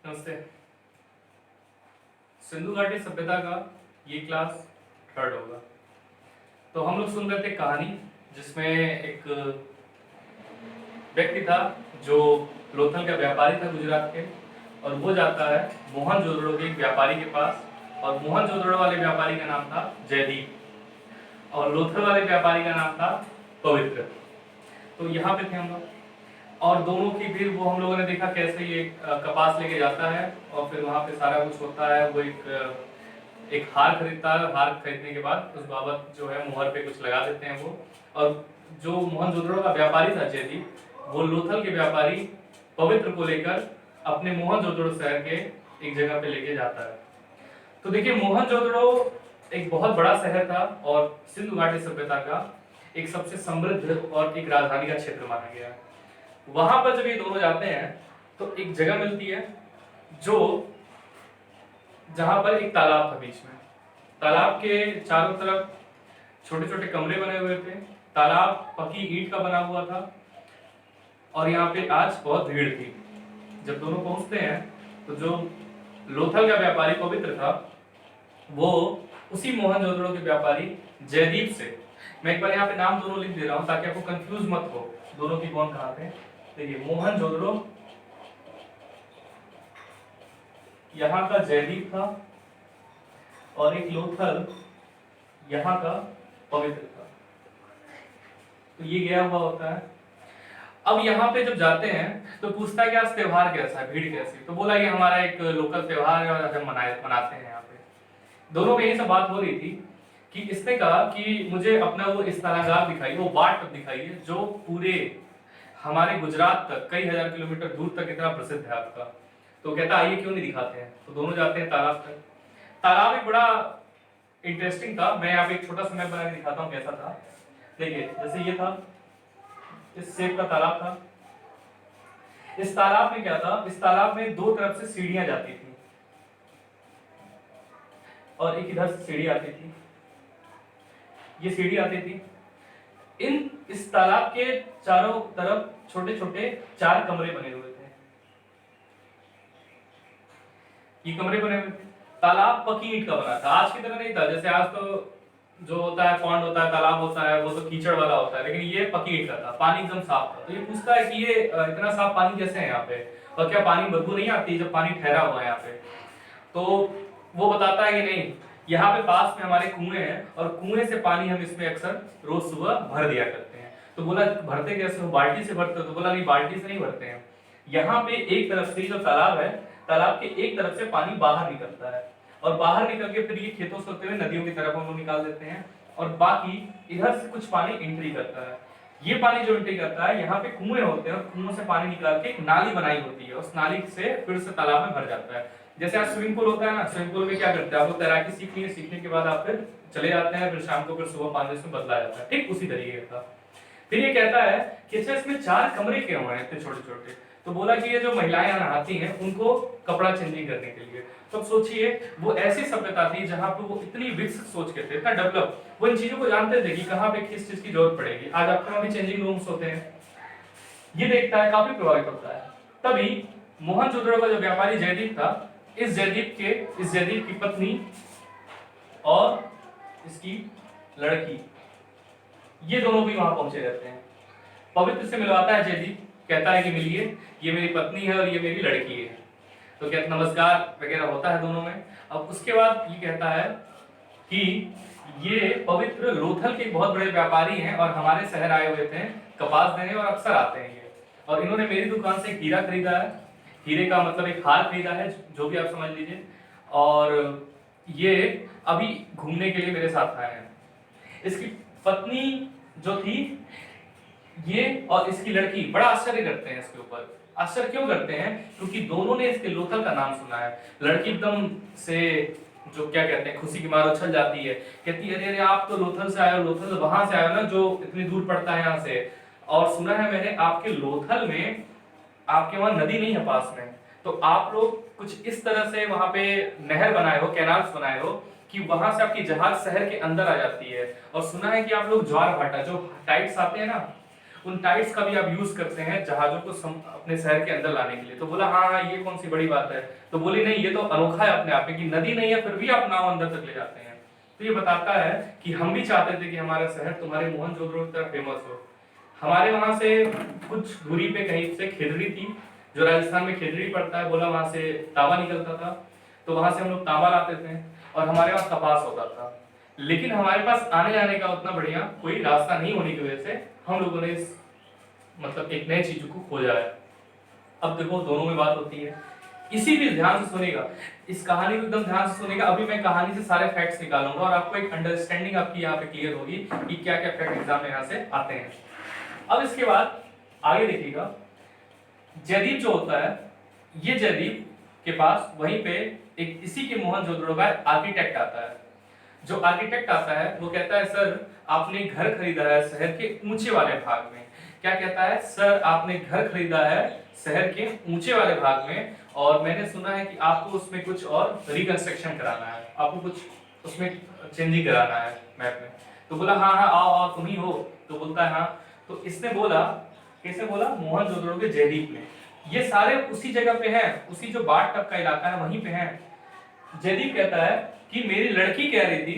नमस्ते। सिंधु घाटी सभ्यता का ये क्लास थर्ड होगा। तो हम लोग सुन रहे थे कहानी जिसमें एक व्यक्ति था जो लोथल का व्यापारी था गुजरात के, और वो जाता है मोहनजोदड़ो के एक व्यापारी के पास, और मोहनजोदड़ो वाले व्यापारी का नाम था जयदीप और लोथल वाले व्यापारी का नाम था पवित्र। तो यहाँ पे थे हम लोग, और दोनों की फिर वो हम लोगों ने देखा कैसे ये कपास लेके जाता है और फिर वहाँ पे सारा कुछ होता है। वो एक हार खरीदता है। हार खरीदने के बाद उस बाबत जो है मुहर पे कुछ लगा देते हैं वो। और जो मोहनजोदड़ो का व्यापारी था जयदीप, वो लोथल के व्यापारी पवित्र को लेकर अपने मोहनजोदड़ो शहर के एक जगह पे लेके जाता है। तो देखिए, मोहनजोदड़ो एक बहुत बड़ा शहर था और सिंधु घाटी सभ्यता का एक सबसे समृद्ध और एक राजधानी का क्षेत्र माना गया है। वहां पर जब ये दोनों जाते हैं तो एक जगह मिलती है जो जहां पर एक तालाब था बीच में। तालाब के चारों तरफ छोटे छोटे कमरे बने हुए थे। तालाब पक्की ईंट का बना हुआ था और यहाँ पे आज बहुत भीड़ थी। जब दोनों पहुंचते हैं तो जो लोथल का व्यापारी पवित्र था वो उसी मोहनजोदड़ो के व्यापारी जयदीप से, मैं एक बार यहाँ पे नाम दोनों लिख दे रहा हूँ ताकि आपको कंफ्यूज मत हो दोनों की कौन कहाँ थे। देखिए, मोहनजोदड़ो यहाँ का जयदीप था और एक लोथल यहाँ का पवित्र था। तो ये गया हुआ होता है। अब यहाँ पे जब जाते हैं तो पूछता है कि आज त्योहार कैसा है, भीड़ कैसी। तो बोला ये हमारा एक लोकल त्योहार है और हम मनाते हैं यहाँ पे। दोनों में यही सब बात हो रही थी कि इसने कहा कि मुझे अपना वो इस्तानागार दिखाइए, वो वाट दिखाइए जो पूरे हमारे गुजरात तक कई हजार किलोमीटर दूर तक इतना प्रसिद्ध है आपका। तो कहता आइए क्यों नहीं दिखाते हैं। तो दोनों जाते हैं तालाब तक। तालाब एक बड़ा इंटरेस्टिंग था। मैं यहाँ पे एक छोटा सा मैप बना के दिखाता हूँ कैसा था। देखिए, जैसे ये था, इस शेप का तालाब था। इस तालाब में क्या था, इस तालाब में दो तरफ से सीढ़ियां जाती थी और एक इधर से सीढ़ी आती थी। ये सीढ़ी आती थी। इस तालाब के चारों तरफ छोटे छोटे 4 कमरे बने हुए थे। ये कमरे बने हुए थे। तालाब पक्की ईंट का बना था। आज की तरह नहीं था, जैसे आज तो जो होता है पॉन्ड होता है, तालाब होता है, वो तो कीचड़ वाला होता है, लेकिन ये पक्की ईंट का था। पानी एकदम साफ था। तो ये पूछता है कि ये इतना साफ पानी कैसे है यहाँ पे, और क्या पानी बदबू नहीं आती जब पानी ठहरा हुआ है यहाँ पे। तो वो बताता है कि नहीं, यहाँ पे पास में हमारे कुएं हैं और कुएं से पानी हम इसमें अक्सर रोज सुबह भर दिया करते हैं। तो बोला भरते कैसे हो, बाल्टी से भरते हो। तो बोला नहीं, बाल्टी से नहीं भरते हैं। यहाँ पे एक तरफ से जो तालाब है, तालाब के एक तरफ से पानी बाहर निकलता है और बाहर निकल के फिर ये खेतों से होते हुए नदियों की तरफ हम लोग निकाल देते हैं, और बाकी इधर से कुछ पानी एंट्री करता है। ये पानी जो एंट्री करता है, यहाँ पे कुएं होते हैं और कुओं से पानी निकाल के एक नाली बनाई होती है, उस नाली से फिर से तालाब में भर जाता है। जैसे आज स्विमिंग पूल होता है ना, स्विमिंग पूल में क्या करते हैं आप लोग, तैराकी सीख लिए, सीखने के बाद आप फिर चले जाते हैं, फिर शाम को फिर सुबह पानी उसमें बदला जाता है। ठीक उसी तरीके का। फिर ये कहता है कि अच्छा इसमें 4 कमरे क्यों हैं इतने छोटे छोटे। तो बोला कि ये जो महिलाएं नहाती हैं उनको कपड़ा चेंजिंग करने के लिए। तो अब सोचिए, वो ऐसी सभ्यता थी जहां पे वो इतनी विकसित सोच के थे, इतना डेवलप, वो इन चीजों को जानते थे कि कहां पे किस चीज की जरूरत पड़ेगी। आज आपके वहां भी चेंजिंग रूम्स होते हैं। ये देखता है, काफी प्रभावित होता है। तभी मोहनजोदड़ो का जो व्यापारी जयदीप था, इस जयदीप की पत्नी और इसकी लड़की, ये दोनों भी वहां पहुंचे रहते हैं। पवित्र से मिलवाता है जयदीप, कहता है कि मिलिए, ये मेरी पत्नी है और ये मेरी लड़की है। तो क्या नमस्कार वगैरह होता है दोनों में। अब उसके बाद ये कहता है कि ये पवित्र लोथल के बहुत बड़े व्यापारी हैं और हमारे शहर आए हुए थे कपास देने, और अक्सर आते हैं ये, और इन्होंने मेरी दुकान से हीरा खरीदा है। हीरे का मतलब एक हार खरीदा है, जो भी आप समझ लीजिए, और ये अभी घूमने के लिए मेरे साथ आए हैं। इसकी पत्नी जो थी ये और इसकी लड़की बड़ा आश्चर्य करते हैं इसके ऊपर। आश्चर्य क्यों करते हैं, क्योंकि दोनों ने इसके लोथल का नाम सुना है। लड़की एकदम से जो क्या कहते हैं खुशी की मार उछल जाती है, कहती है अरे अरे आप तो लोथल से आए हो, लोथल वहां से आए हो ना जो इतनी दूर पड़ता है यहाँ से, और सुना है मैंने आपके लोथल में, आपके वहां नदी नहीं है पास में, तो आप लोग कुछ इस तरह से वहां पे नहर बनाए हो, कैनाल्स बनाए हो कि वहां से आपकी जहाज शहर के अंदर आ जाती है। और सुना है कि आप लोग ज्वार भाटा जो टाइड्स आते हैं ना, उन टाइट्स का भी आप यूज करते हैं जहाजों को अपने शहर के अंदर लाने के लिए। तो बोला हाँ हाँ ये कौन सी बड़ी बात है। तो बोली नहीं ये तो अनोखा है अपने आप में कि नदी नहीं है फिर भी आप नाव अंदर तक ले जाते हैं। तो ये बताता है कि हम भी चाहते थे कि हमारा शहर तुम्हारे मोहनजोदड़ो की तरह फेमस हो। हमारे वहां से कुछ दूरी पे कहीं से खेतड़ी थी, जो राजस्थान में खेतड़ी पड़ता है, बोला वहां से तांबा निकलता था, तो वहां से हम लोग तांबा लाते थे और हमारे पास कपास होता था। लेकिन हमारे पास आने जाने का उतना बढ़िया कोई रास्ता नहीं होने की वजह से हम लोगों ने इस मतलब एक नई चीज को खोजा है। अब देखो दोनों में बात होती है, इसी भी ध्यान से सुनेगा, इस कहानी को एकदम ध्यान से सुनेगा। अभी मैं कहानी से सारे फैक्ट्स निकालूंगा और आपको एक अंडरस्टैंडिंग आपकी यहाँ पे क्लियर होगी कि क्या क्या फैक्ट एग्जाम में यहाँ से आते हैं। अब इसके बाद आगे देखिएगा, जयदीप जो होता है, ये जयदीप के पास वहीं पे एक इसी के मोहनजोदड़ो का आर्किटेक्ट आता है। जो आर्किटेक्ट आता है वो कहता है सर आपने घर खरीदा है शहर के ऊंचे वाले भाग में। क्या कहता है, सर आपने घर खरीदा है शहर के ऊंचे वाले भाग में और मैंने सुना है कि आपको उसमें कुछ और रिकंस्ट्रक्शन कराना है, आपको कुछ उसमें चेंजिंग कराना है मैप में। तो बोला हाँ हाँ आओ आओ तुम ही हो। तो बोलता है हाँ। तो इसने बोला, कैसे बोला, मोहनजोदड़ो के जयदीप में। ये सारे उसी जगह पे हैं, उसी जो बाट तक का इलाका है वहीं पे हैं। जयदीप कहता है कि मेरी लड़की कह रही थी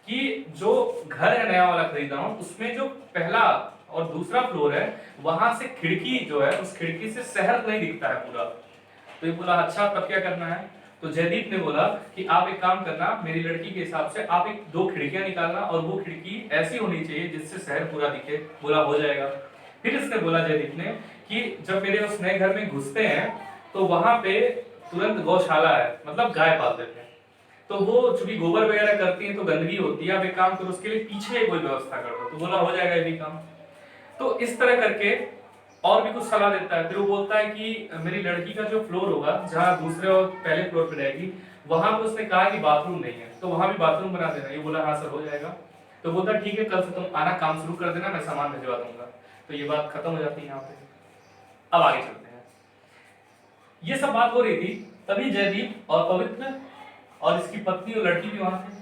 कि जो घर है नया वाला खरीदा हूं उसमें जो पहला और दूसरा फ्लोर है वहां से खिड़की जो है उस खिड़की से शहर नहीं दिखता है पूरा। तो ये बोला अच्छा तब क्या करना है। तो जयदीप ने बोला कि आप एक काम करना, मेरी लड़की के हिसाब से आप एक दो खिड़कियां निकालना और वो खिड़की ऐसी होनी चाहिए जिससे शहर पूरा दिखे। बोला हो जाएगा। फिर इसने बोला जयदीप ने कि जब मेरे उस नए घर में घुसते हैं तो वहां पे तुरंत गौशाला है, मतलब गाय पालते थे, तो वो चूंकि गोबर वगैरह करती हैं तो गंदगी होती है, आप एक काम करो उसके लिए पीछे कोई व्यवस्था कर दो। तो बोला हो जाएगा ये भी काम। तो इस तरह करके और भी कुछ सलाह देता है। फिर वो बोलता है कि मेरी लड़की का जो फ्लोर होगा जहाँ दूसरे और पहले फ्लोर पे रहेगी वहां पे उसने कहा कि बाथरूम नहीं है तो वहां भी बाथरूम बना देना। ये बोला हाँ सर हो जाएगा। तो बोलता ठीक है कल से तुम आना काम शुरू कर देना, मैं सामान भिजवा दूंगा। तो ये बात खत्म हो जाती है यहाँ पे। अब आगे चलते हैं। ये सब बात हो रही थी तभी जयदीप और पवित्र और इसकी पत्नी और लड़की भी वहां थे।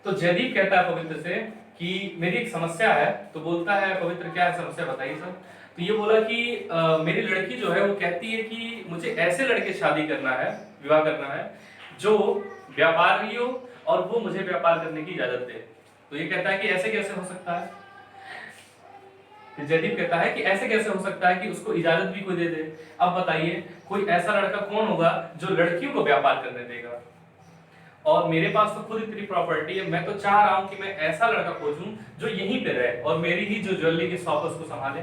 तो जयदीप कहता है पवित्र से कि मेरी एक समस्या है। तो बोलता है पवित्र क्या है समस्या बताइए सर। तो ये बोला कि मेरी लड़की जो है वो कहती है कि मुझे ऐसे लड़के शादी करना है, विवाह करना है जो व्यापारी हो और वो मुझे व्यापार करने की इजाजत दे। तो ये कहता है कि ऐसे कैसे हो सकता है। जयदीप कहता है कि ऐसे कैसे हो सकता है कि उसको इजाजत भी कोई दे दे। अब बताइए कोई ऐसा लड़का कौन होगा जो लड़कियों को व्यापार करने देगा। और मेरे पास तो खुद इतनी प्रॉपर्टी है, मैं तो चाह रहा हूं कि मैं ऐसा लड़का खोजूं जो यहीं पे रहे और मेरी ही जो ज्वेलरी की शॉप है उसको संभाले।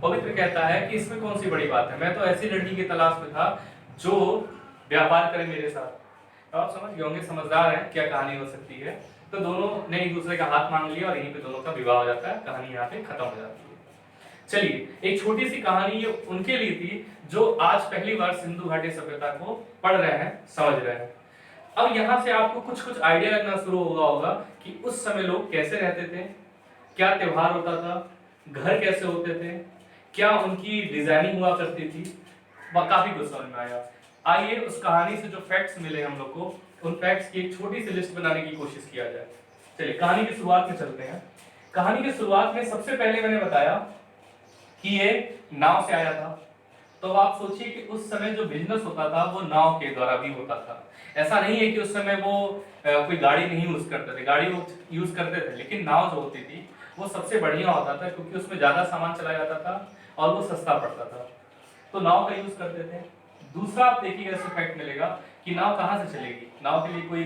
पवित्र कहता है कि इसमें कौन सी बड़ी बात है, मैं तो ऐसी लड़की की तलाश में था जो व्यापार करे मेरे साथ। तो आप समझ गए होंगे, समझदार हैं, क्या कहानी हो सकती है। तो दोनों ने एक दूसरे का हाथ मांग लिया और यहीं पे दोनों का विवाह हो जाता है, कहानी यहाँ पे खत्म हो जाती है। चलिए एक छोटी सी कहानी ये उनके लिए थी जो आज पहली बार सिंधु घाटी सभ्यता को पढ़ रहे हैं, समझ रहे हैं। अब यहां से आपको कुछ कुछ आइडिया लगना शुरू होगा कि उस समय लोग कैसे रहते थे, क्या त्योहार होता था, घर कैसे होते थे, क्या उनकी डिजाइनिंग हुआ करती थी, काफी कुछ समझ में आया। आइए उस कहानी से जो फैक्ट्स मिले हम लोग को, उन फैक्ट्स की एक छोटी सी लिस्ट बनाने की कोशिश किया जाए। चलिए कहानी की शुरुआत में चलते हैं। कहानी की शुरुआत में सबसे पहले मैंने बताया कि ये नाव से आया था। तो आप सोचिए कि उस समय जो बिजनेस होता था वो नाव के द्वारा भी होता था। ऐसा नहीं है कि उस समय वो कोई गाड़ी नहीं यूज करते थे, गाड़ी वो यूज करते थे, लेकिन नाव जो होती थी वो सबसे बढ़िया होता था क्योंकि उसमें ज्यादा सामान चला जाता था और वो सस्ता पड़ता था। तो नाव का यूज करते थे। दूसरा आप देखिएगा इससे फैक्ट मिलेगा कि नाव कहाँ से चलेगी। नाव के लिए कोई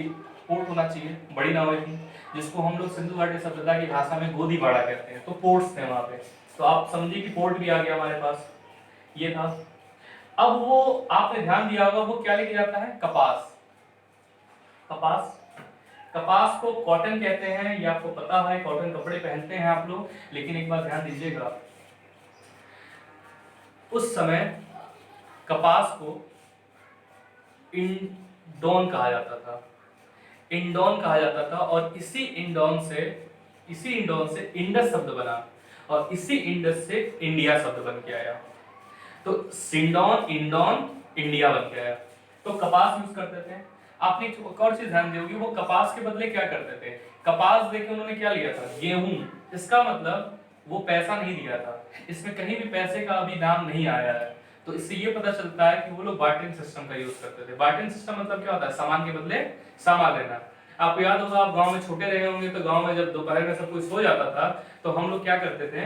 पोर्ट होना चाहिए, बड़ी नावें थी जिसको हम लोग सिंधु घाटी सभ्यता की भाषा में गोदी बाड़ा कहते हैं। तो पोर्ट्स थे वहां पे। तो आप समझिए कि पोर्ट भी आ गया हमारे पास, ये था। अब वो आपने ध्यान दिया होगा वो क्या लेके जाता है, कपास। कपास, कपास को कॉटन कहते हैं, ये आपको पता है, कॉटन कपड़े पहनते हैं आप लोग। लेकिन एक बात ध्यान दीजिएगा, उस समय कपास को इंडोन कहा जाता था, इंडोन कहा जाता था। और इसी इंडोन से इंडस शब्द बना और इसी इंडस से इंडिया शब्द बन के आया। तो सिंडोन, इंडोन, इंडिया बन के आया। तो कपास यूज करते थे। आपने एक और चीज ध्यान दी होगी, वो कपास के बदले क्या करते थे, कपास देखिए उन्होंने क्या लिया था, गेहूं। इसका मतलब वो पैसा नहीं दिया था, इसमें कहीं भी पैसे का अभी नाम नहीं आया है। तो इससे ये पता चलता है कि वो लोग बार्टरिंग सिस्टम का यूज करते थे। बार्टरिंग सिस्टम मतलब क्या होता है, सामान के बदले सामान लेना। आपको याद होगा, आप गांव में छोटे रहे होंगे, तो गांव में जब दोपहर में सब कोई सो जाता था तो हम लोग क्या करते थे,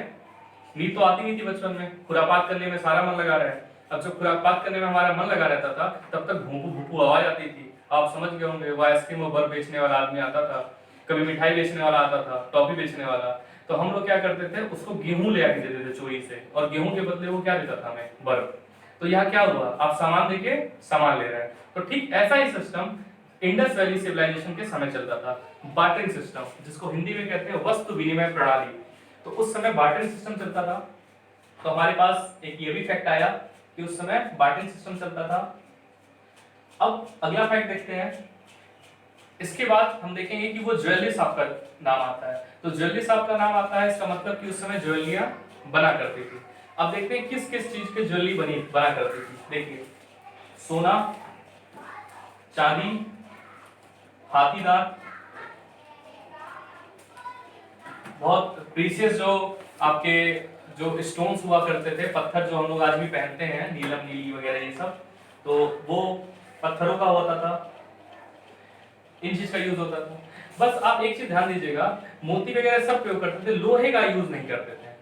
नींद तो आती नहीं थी बचपन में, खुरापात करने में सारा मन लगा रहा है। अब जब खुरापात करने में हमारा मन लगा रहता था तब तक भूपू भूपू आवाज आती थी। आप समझ गए होंगे, वो आइसक्रीम और बर्फ बेचने वाला आदमी आता था, कभी मिठाई बेचने वाला आता था, टॉफी बेचने वाला। तो हम लोग क्या करते थे, उसको गेहूं ले आके देते थे चोरी से, और गेहूं के बदले वो क्या देता था हमें, बर्फ। तो यहाँ क्या हुआ, आप सामान देके सामान ले रहे हैं। तो ठीक ऐसा ही सिस्टम इंडस वैली सिविलाइजेशन के समय चलता था, बार्टरिंग सिस्टम, जिसको हिंदी में कहते हैं वस्तु विनिमय प्रणाली। तो उस समय बार्टरिंग सिस्टम चलता था। तो हमारे पास एक ये भी फैक्ट आया कि उस समय बार्टरिंग सिस्टम चलता था। अब अगला फैक्ट देखते हैं। इसके बाद हम देखेंगे कि वो ज्वेलरी शॉप का नाम आता है। तो ज्वेलरी शॉप का नाम आता है, इसका मतलब कि उस समय ज्वेलरियां बना करती थी। अब देखते हैं किस किस चीज की ज्वेलरी बना करती थी। देखिए, सोना, चांदी, हाथीदार, बहुत प्रीशियस जो आपके जो स्टोन्स हुआ करते थे, पत्थर जो हम लोग आज भी पहनते हैं, नीलम नीली वगैरह ये सब, तो वो पत्थरों का होता था, इन चीज का यूज होता था। बस आप एक चीज ध्यान दीजिएगा, मोती वगैरह सब प्रयोग करते थे, लोहे का यूज नहीं करते थे।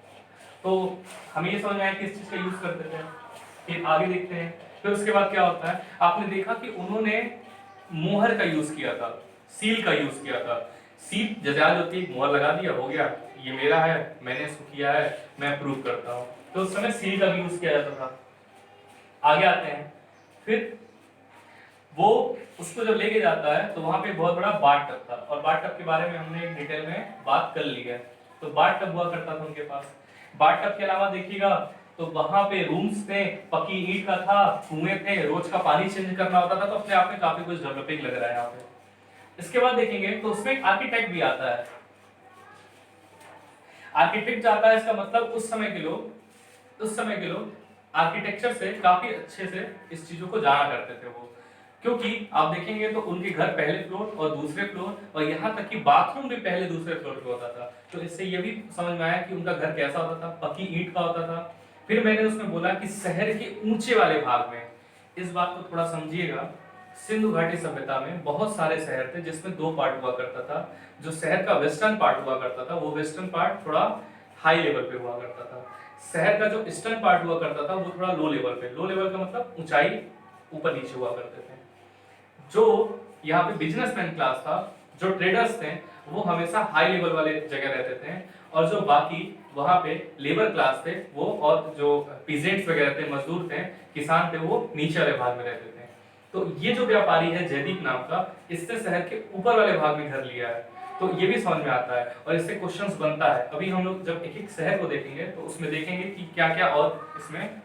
तो हमें ये समझ में आया किस चीज का यूज करते थे। फिर आगे देखते हैं। फिर उसके बाद क्या होता है, आपने देखा कि उन्होंने मोहर का यूज किया था, सील का यूज किया था। सील जैसे आज होती है, मोहर लगा दिया, हो गया, ये मेरा है, मैंने इसको किया है, मैं प्रूव करता हूं। तो उस समय सील का भी यूज किया जाता था। आगे आते हैं। फिर वो उसको जब लेके जाता है तो वहां पे बहुत बड़ा बाथ टब था, और बाथ टब के बारे में हमने एक डिटेल में बात कर ली है। तो बाथ टब हुआ करता था उनके पास। बाथ टब के अलावा देखिएगा तो वहां पे रूम्स थे, पक्की ईंट का था, कुएं थे, रोज का पानी चेंज करना होता था। तो अपने आप में काफी कुछ डेवलपिंग लग रहा है यहाँ पे। इसके बाद देखेंगे तो उसमें एक आर्किटेक्ट भी आता है। आर्किटेक्ट आता है, इसका मतलब उस समय के लोग आर्किटेक्चर से काफी अच्छे से इस चीजों को जाना करते थे वो। क्योंकि आप देखेंगे तो उनके घर पहले फ्लोर और दूसरे फ्लोर, और यहाँ तक कि बाथरूम भी पहले दूसरे फ्लोर पे होता था। तो इससे ये भी समझ में आया कि उनका घर कैसा होता था, पक्की ईंट का होता था। फिर मैंने उसमें बोला कि शहर के ऊंचे वाले भाग में, इस बात को थोड़ा समझिएगा, सिंधु घाटी सभ्यता में बहुत सारे शहर थे जिसमें दो पार्ट हुआ करता था। जो शहर का वेस्टर्न पार्ट हुआ करता था, वो वेस्टर्न पार्ट थोड़ा हाई लेवल पे हुआ करता था। शहर का जो ईस्टर्न पार्ट हुआ करता था वो थोड़ा लो लेवल पे। लो लेवल का मतलब ऊंचाई, ऊपर नीचे हुआ करते थे। जो यहाँ पे बिजनेसमैन क्लास था, जो ट्रेडर्स थे, वो हमेशा हाई लेवल वाले जगह रहते थे, और जो बाकी वहां पे लेबर क्लास थे वो, और जो पीजेंट्स वगैरह थे, मजदूर थे, किसान थे, वो नीचे वाले भाग में रहते थे। तो ये जो व्यापारी है जयदीप नाम का, इसने शहर के ऊपर वाले भाग में घर लिया है। तो ये भी समझ में आता है, और इससे क्वेश्चंस बनता है। अभी हम लोग जब एक एक शहर को देखेंगे तो उसमें देखेंगे कि क्या क्या और इसमें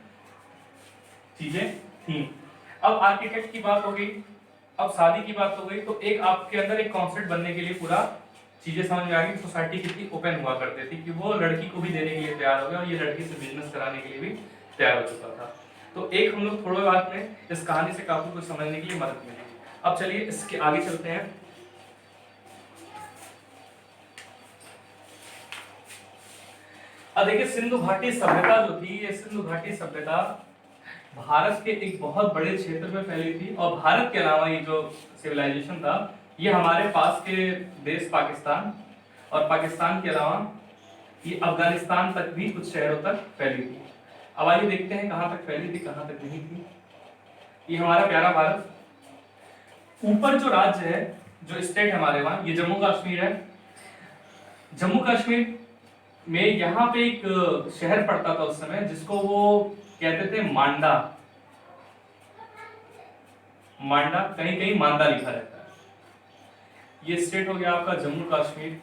चीजें थी। अब आर्किटेक्ट की बात हो गई, अब शादी की बात हो गई। तो एक आपके अंदर एक कॉन्सेप्ट बनने के लिए पूरा चीजें समझ में आ गई। सोसाइटी कितनी ओपन हुआ करती थी कि वो लड़की को भी देने के लिए तैयार हो गया, और ये लड़की से बिजनेस कराने के लिए भी तैयार हो चुका था। तो एक हम लोग थोड़ी बात में इस कहानी से काफी कुछ समझने के लिए मदद मिलेगी। अब चलिए इसके आगे चलते हैं। अब देखिए, सिंधु घाटी सभ्यता जो थी, ये सिंधु घाटी सभ्यता भारत के एक बहुत बड़े क्षेत्र में फैली थी, और भारत के अलावा ये जो सिविलाइजेशन था, ये हमारे पास के देश पाकिस्तान, और पाकिस्तान के अलावा ये अफगानिस्तान तक भी कुछ शहरों तक फैली थी। अब आइए देखते हैं कहां तक फैली थी, कहां तक नहीं थी। ये हमारा प्यारा भारत। ऊपर जो राज्य है, जो स्टेट हमारे वहां, ये जम्मू कश्मीर है। जम्मू कश्मीर में यहाँ पे एक शहर पड़ता था उस समय, जिसको वो कहते थे मांडा। मांडा, कहीं कहीं मांदा लिखा रहता है। ये स्टेट हो गया आपका जम्मू कश्मीर,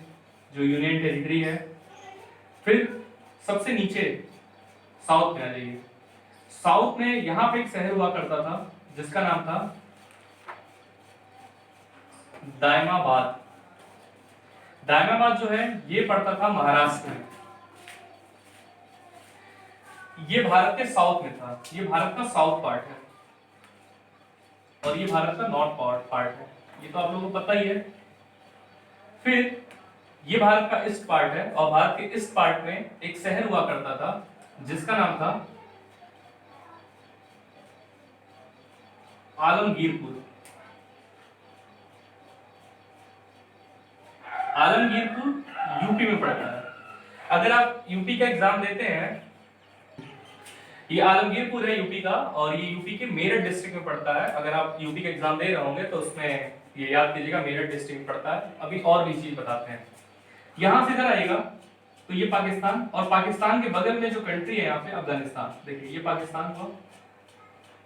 जो यूनियन टेरिटरी है। फिर सबसे नीचे साउथ में आ जाइए। साउथ में यहां पे एक शहर हुआ करता था जिसका नाम था दायमाबाद। दायमाबाद जो है ये पड़ता था महाराष्ट्र में। ये भारत के साउथ में था, ये भारत का साउथ पार्ट है, और ये भारत का नॉर्थ पार्ट है। ये तो आप लोगों को पता ही है। फिर ये भारत का ईस्ट पार्ट है और भारत के ईस्ट पार्ट में एक शहर हुआ करता था जिसका नाम था आलमगीरपुर। आलमगीरपुर यूपी में पड़ता है। अगर आप यूपी का एग्जाम देते हैं, ये आलमगीरपुर है यूपी का और ये यूपी के मेरठ डिस्ट्रिक्ट में पड़ता है। अगर आप यूपी का एग्जाम दे रहे होंगे तो उसमें ये याद कीजिएगा मेरठ डिस्ट्रिक्ट में पड़ता है। अभी और भी चीज बताते हैं। यहां से इधर आएगा तो ये पाकिस्तान, और पाकिस्तान के बगल में जो कंट्री है यहाँ पे अफगानिस्तान। देखिए ये पाकिस्तान हुआ,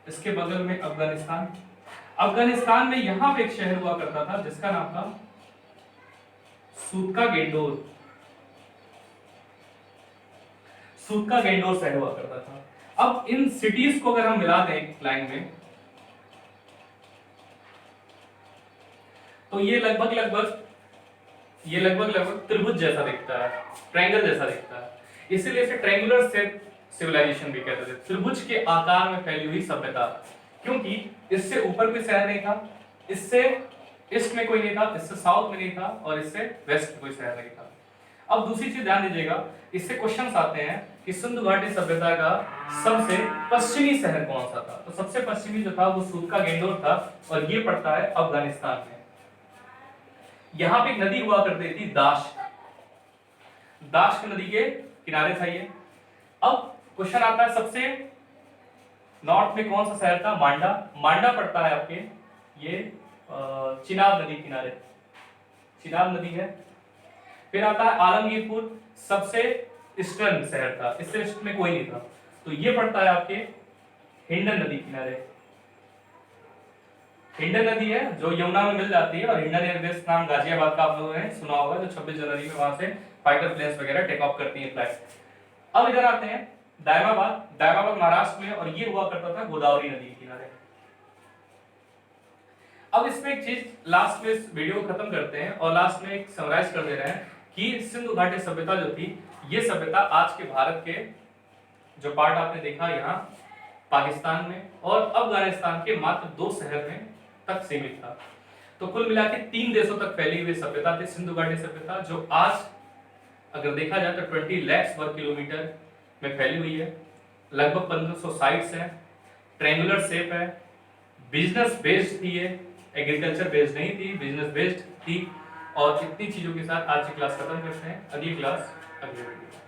इसके बगल में अफगानिस्तान। अफगानिस्तान में यहां पे एक शहर हुआ करता था जिसका नाम था सूतका गेंडोर। सूतका गेंडोर शहर हुआ करता था। अब इन सिटीज को अगर हम मिला दें लाइन में तो ये लगभग त्रिभुज जैसा दिखता है, ट्रायंगल जैसा दिखता है। इसीलिए इसे ट्रायंगुलर सिविलाइजेशन भी कहते थे, त्रिभुज के आकार में फैली हुई सभ्यता। क्योंकि इससे ऊपर कोई शहर नहीं था, इससे ईस्ट में कोई नहीं था, इससे साउथ में नहीं था और इससे वेस्ट में कोई शहर नहीं था। अब दूसरी चीज ध्यान दीजिएगा, इससे क्वेश्चंस आते हैं कि सिंधु घाटी सभ्यता का सबसे पश्चिमी शहर कौन सा था। तो सबसे पश्चिमी जो था वो सूतका गेंडोर था और ये पड़ता है अफगानिस्तान में। यहां पे एक नदी हुआ करती थी दाश की नदी के किनारे था ये। अब क्वेश्चन आता है सबसे नॉर्थ में कौन सा शहर था, मांडा पड़ता है आपके ये चिनाब नदी किनारे, चिनाब नदी है। फिर आता है आलमगीरपुर, सबसे ईस्टर्न शहर था, इससे ईस्ट में कोई नहीं था, तो ये पड़ता है आपके हिंडन नदी किनारे। हिंडन नदी है जो यमुना में मिल जाती है और हिंडन एयरबेस नाम गाजियाबाद का आप लोगों ने सुना होगा, जो 26 जनवरी में वहां से फाइटर प्लेन्स वगैरह टेक ऑफ करती है फ्लाइट। अब इधर आते हैं दायमाबाद महाराष्ट्र में, और ये हुआ करता था गोदावरी नदी के किनारे। अब इसमें एक चीज लास्ट में इस वीडियो को खत्म करते हैं और लास्ट में एक समराइज कर दे रहे हैं कि सिंधु घाटी सभ्यता जो थी, ये सभ्यता आज के भारत के जो पार्ट आपने देखा यहाँ पाकिस्तान में और अफगानिस्तान के मात्र 2 शहर में तक सीमित था। तो कुल मिला के 3 देशों तक फैली हुई सभ्यता थी सिंधु घाटी सभ्यता, जो आज अगर देखा जाए तो 20 लाख वर्ग किलोमीटर में फैली हुई है। लगभग 1500 साइट्स हैं, ट्रायंगुलर शेप है, बिजनेस बेस्ड थी ये, एग्रीकल्चर बेस्ड नहीं थी, बिजनेस बेस्ड थी। और इतनी चीजों के साथ आज की क्लास खत्म करते हैं। अगली क्लास अगले वीडियो।